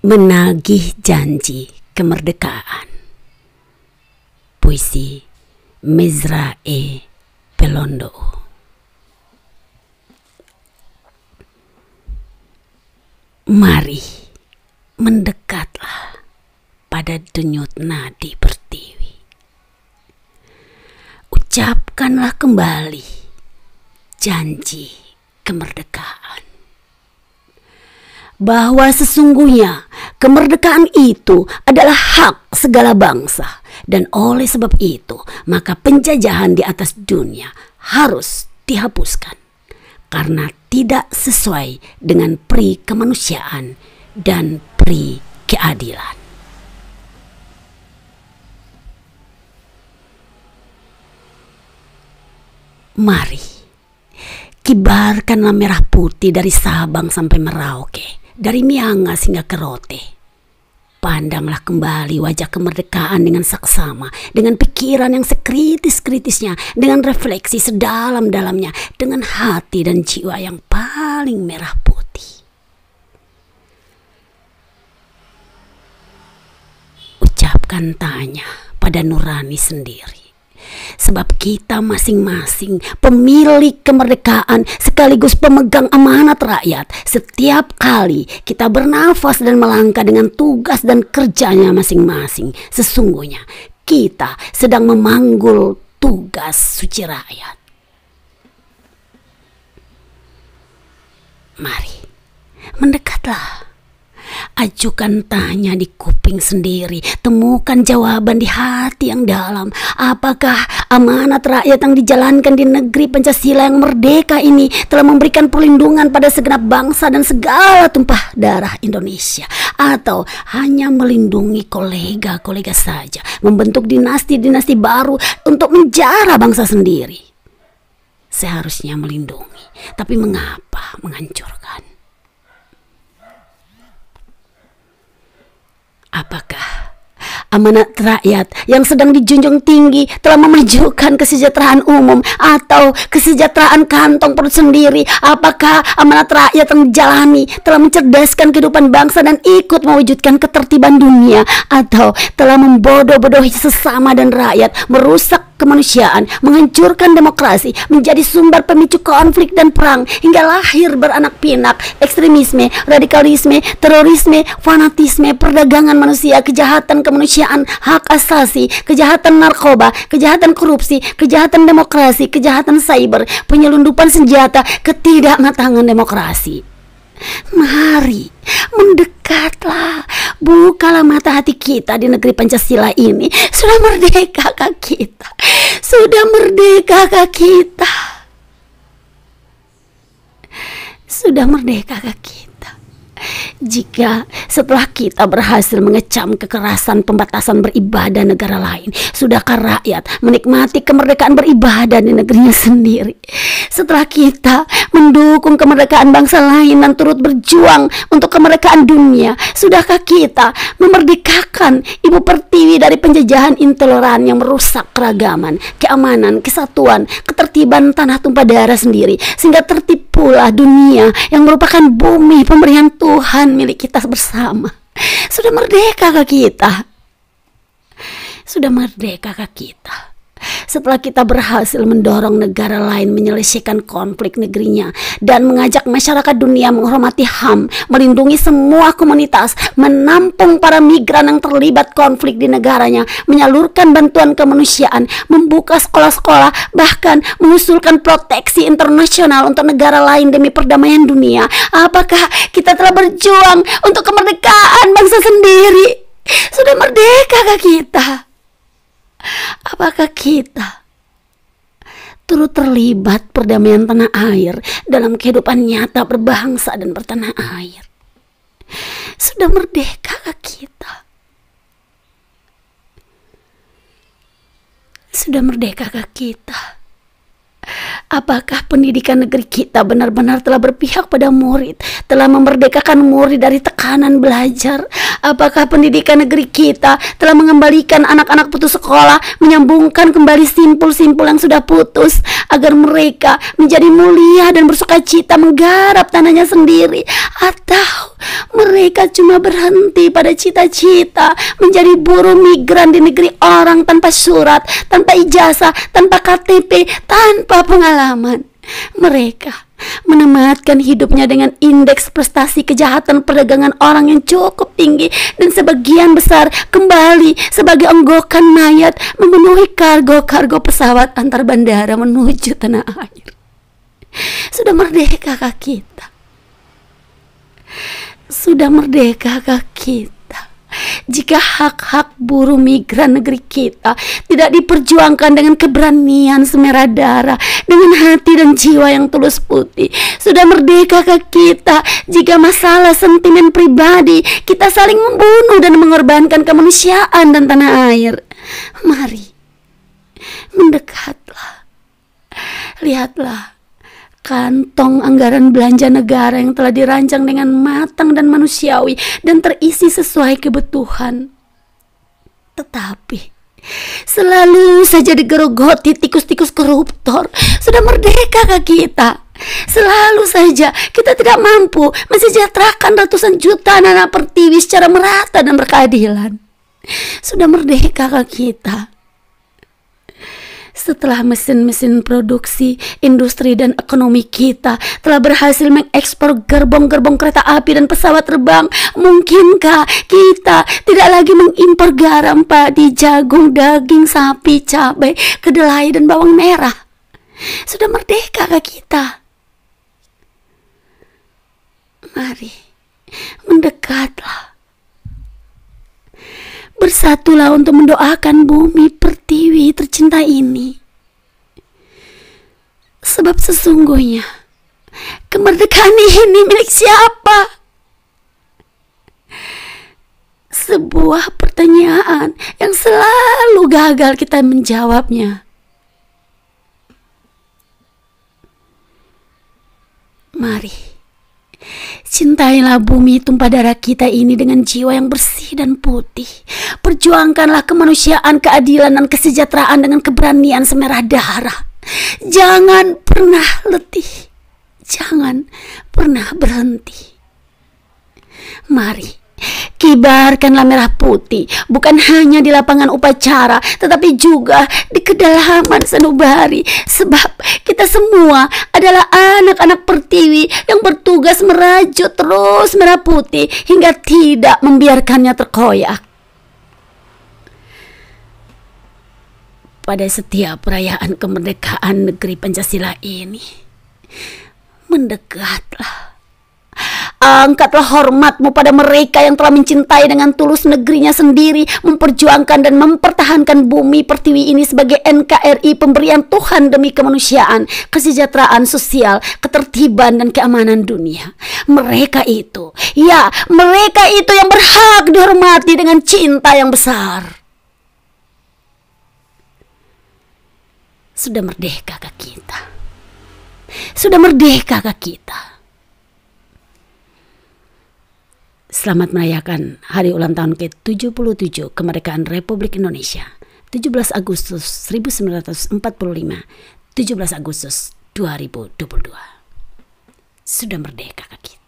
Menagih janji kemerdekaan. Puisi Mezrae Pelondo. Mari mendekatlah pada denyut nadi pertiwi. Ucapkanlah kembali janji kemerdekaan. Bahwa sesungguhnya kemerdekaan itu adalah hak segala bangsa, dan oleh sebab itu maka penjajahan di atas dunia harus dihapuskan karena tidak sesuai dengan pri kemanusiaan dan pri keadilan. Mari kibarkanlah merah putih dari Sabang sampai Merauke, dari Miangas hingga ke Rote. Pandanglah kembali wajah kemerdekaan dengan saksama, dengan pikiran yang sekritis-kritisnya, dengan refleksi sedalam-dalamnya, dengan hati dan jiwa yang paling merah putih. Ucapkan tanya pada nurani sendiri. Sebab kita masing-masing pemilik kemerdekaan sekaligus pemegang amanat rakyat. Setiap kali kita bernafas dan melangkah dengan tugas dan kerjanya masing-masing, sesungguhnya kita sedang memanggul tugas suci rakyat. Mari, mendekatlah. Ajukan tanya di kuping sendiri, temukan jawaban di hati yang dalam. Apakah amanat rakyat yang dijalankan di negeri Pancasila yang merdeka ini telah memberikan perlindungan pada segenap bangsa dan segala tumpah darah Indonesia? Atau hanya melindungi kolega-kolega saja, membentuk dinasti-dinasti baru untuk menjara bangsa sendiri? Seharusnya melindungi, tapi mengapa menghancurkan? Apakah amanat rakyat yang sedang dijunjung tinggi telah memajukan kesejahteraan umum atau kesejahteraan kantong perut sendiri? Apakah amanat rakyat yang dijalani telah mencerdaskan kehidupan bangsa dan ikut mewujudkan ketertiban dunia, atau telah membodoh-bodohi sesama dan rakyat, merusak kemanusiaan, menghancurkan demokrasi, menjadi sumber pemicu konflik dan perang, hingga lahir beranak pinak ekstremisme, radikalisme, terorisme, fanatisme, perdagangan manusia, kejahatan kemanusiaan, hak asasi, kejahatan narkoba, kejahatan korupsi, kejahatan demokrasi, kejahatan cyber, penyelundupan senjata, ketidakmatangan demokrasi. Mari mendekatlah, bukalah mata hati kita di negeri Pancasila ini. Sudah merdekakah kita? Sudah merdekakah kita? Sudah merdekakah kita? Jika setelah kita berhasil mengecam kekerasan pembatasan beribadah negara lain, sudahkah rakyat menikmati kemerdekaan beribadah di negerinya sendiri? Setelah kita mendukung kemerdekaan bangsa lain dan turut berjuang untuk kemerdekaan dunia, sudahkah kita memerdekakan Ibu Pertiwi dari penjajahan intoleran yang merusak keragaman, keamanan, kesatuan, ketertiban tanah tumpah darah sendiri, sehingga tertib pula dunia yang merupakan bumi pemberian Tuhan milik kita bersama? Sudah merdekakah kita? Sudah merdekakah kita? Setelah kita berhasil mendorong negara lain menyelesaikan konflik negerinya dan mengajak masyarakat dunia menghormati HAM, melindungi semua komunitas, menampung para migran yang terlibat konflik di negaranya, menyalurkan bantuan kemanusiaan, membuka sekolah-sekolah, bahkan mengusulkan proteksi internasional untuk negara lain demi perdamaian dunia, apakah kita telah berjuang untuk kemerdekaan bangsa sendiri? Sudah merdekakah kita? Apakah kita turut terlibat perdamaian tanah air dalam kehidupan nyata berbangsa dan bertanah air? Sudah merdekakah kita? Sudah merdekakah kita? Apakah pendidikan negeri kita benar-benar telah berpihak pada murid, telah memerdekakan murid dari tekanan belajar? Apakah pendidikan negeri kita telah mengembalikan anak-anak putus sekolah, menyambungkan kembali simpul-simpul yang sudah putus, agar mereka menjadi mulia dan bersukacita menggarap tanahnya sendiri? Atau mereka cuma berhenti pada cita-cita menjadi buruh migran di negeri orang tanpa surat, tanpa ijazah, tanpa KTP, tanpa pengalaman? Mereka menematkan hidupnya dengan indeks prestasi kejahatan perdagangan orang yang cukup tinggi, dan sebagian besar kembali sebagai onggokan mayat memenuhi kargo-kargo pesawat antar bandara menuju tanah air. Sudah merdekakah kita? Sudah merdekakah kita jika hak-hak buruh migran negeri kita tidak diperjuangkan dengan keberanian semerah darah, dengan hati dan jiwa yang tulus putih? Sudah merdekakah kita jika masalah sentimen pribadi kita saling membunuh dan mengorbankan kemanusiaan dan tanah air? Mari, mendekatlah. Lihatlah kantong anggaran belanja negara yang telah dirancang dengan matang dan manusiawi dan terisi sesuai kebutuhan. Tetapi selalu saja digerogoti tikus-tikus koruptor. Sudah merdekakah kita? Selalu saja kita tidak mampu mensejahterakan ratusan juta anak pertiwi secara merata dan berkeadilan. Sudah merdekakah kita? Setelah mesin-mesin produksi, industri dan ekonomi kita telah berhasil mengekspor gerbong-gerbong kereta api dan pesawat terbang, mungkinkah kita tidak lagi mengimpor garam, padi, jagung, daging sapi, cabai, kedelai dan bawang merah? Sudah merdekakah kita? Mari, mendekatlah. Bersatulah untuk mendoakan bumi pertiwi tercinta ini. Sebab sesungguhnya kemerdekaan ini milik siapa? Sebuah pertanyaan yang selalu gagal kita menjawabnya. Mari, cintailah bumi tumpah darah kita ini dengan jiwa yang bersih dan putih. Perjuangkanlah kemanusiaan, keadilan, dan kesejahteraan dengan keberanian semerah darah. Jangan pernah letih, jangan pernah berhenti. Mari, kibarkanlah merah putih, bukan hanya di lapangan upacara, tetapi juga di kedalaman sanubari. Sebab kita semua adalah anak-anak pertiwi yang bertugas merajut terus merah putih hingga tidak membiarkannya terkoyak. Pada setiap perayaan kemerdekaan negeri Pancasila ini, mendekatlah. Angkatlah hormatmu pada mereka yang telah mencintai dengan tulus negerinya sendiri, memperjuangkan dan mempertahankan bumi pertiwi ini sebagai NKRI pemberian Tuhan demi kemanusiaan, kesejahteraan sosial, ketertiban dan keamanan dunia. Mereka itu, ya mereka itu yang berhak dihormati dengan cinta yang besar. Sudah merdekakah kita? Sudah merdekakah kita? Selamat merayakan hari ulang tahun ke-77 kemerdekaan Republik Indonesia, 17 Agustus 1945, 17 Agustus 2022. Sudah merdekakah kita?